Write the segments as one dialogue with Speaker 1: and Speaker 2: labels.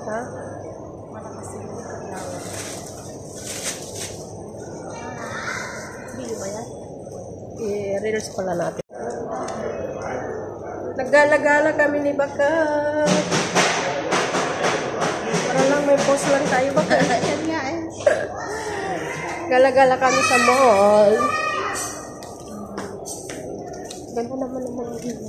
Speaker 1: Ha?
Speaker 2: Malakas yung kalawan. Bili ba yan?
Speaker 1: I-reels pala natin. Naggala-gala kami ni Bakat. Para lang may post lang tayo, Bakat.
Speaker 2: Yan nga eh.
Speaker 1: Gala-gala kami sa mall. Ganda naman ang mga dito.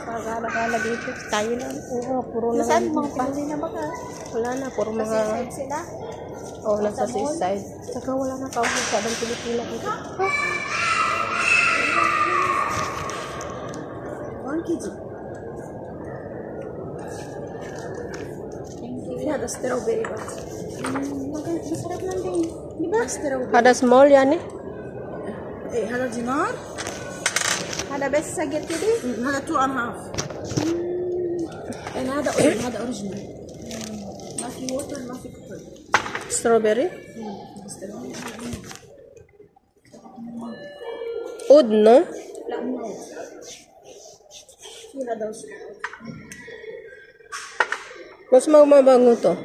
Speaker 1: Gala-gala dito. Tayo lang. Oo, puro lang.
Speaker 2: Saan mga pahali na baka?
Speaker 1: Wala na, puro mga...
Speaker 2: Side sila?
Speaker 1: Oo, nasa seaside. Saka wala na kaunti sa abang Pilipina ito.
Speaker 2: Ada strawberry ba? Masarap lang din. Di ba? Strawberry.
Speaker 1: Ada small yan eh.
Speaker 2: Eh, hada dinar. Hada bes sagit kidi. Hada 2.5. And hada oil, hada original. ما في water, ما في كحول.
Speaker 1: Strawberry? Oud, no?
Speaker 2: لا مو في هذا وش
Speaker 1: Mas mabango to.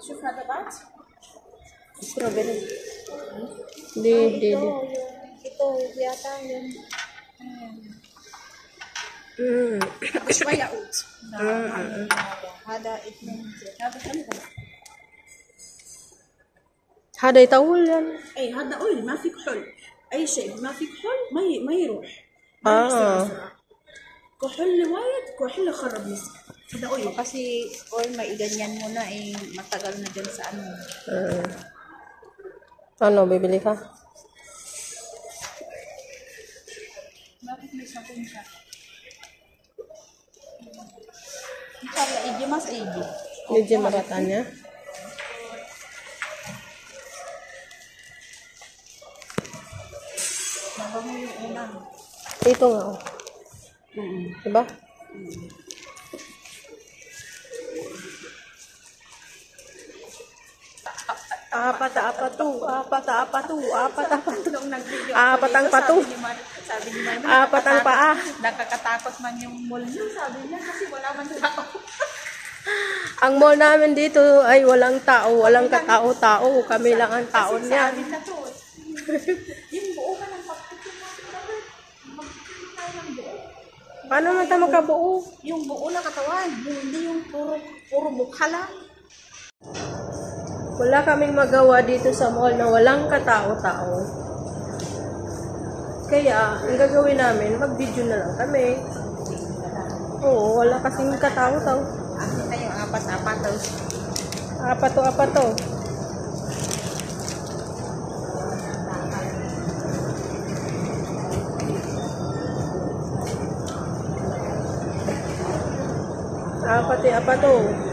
Speaker 2: شوف هذا بعد
Speaker 1: Strawberry. Di.
Speaker 2: ito yata yun شوية عود هذا اثنين هذا خمسة
Speaker 1: Haday tawul yan.
Speaker 2: اي هذا اويل ما في كحول اي شيء ما في كحول ما يروح كحول وايد كحول خرب نسك هذا اويل kasi oil maiganyan mo na eh matagal na dyan sa ano
Speaker 1: Ano, bibili ka?
Speaker 2: bakit may sabon siya inshallah iji mas iji
Speaker 1: Medyo marata niya.
Speaker 2: nabango yung ulan
Speaker 1: Ito nga. Oh. Diba? Apat ang pato.
Speaker 2: sabi ni Mama
Speaker 1: Apat ang paa.
Speaker 2: nakakatakot man yung mall niyo sabi niya kasi wala man tao
Speaker 1: Ang mall namin dito ay walang tao, walang katao-tao. Kami lang ang tao niya.
Speaker 2: sabi na to yung buo ka ng pagtitin
Speaker 1: Paano naman tayo magkabuo?
Speaker 2: yung buo na katawan hindi yung puro mukha lang
Speaker 1: Wala kaming magawa dito sa mall na walang katao-tao. Kaya, ang gagawin namin, mag-video na lang kami. Oo, wala kasing katao-tao.
Speaker 2: Akin na yung apat-apat
Speaker 1: Apato-apato. Apati-apato.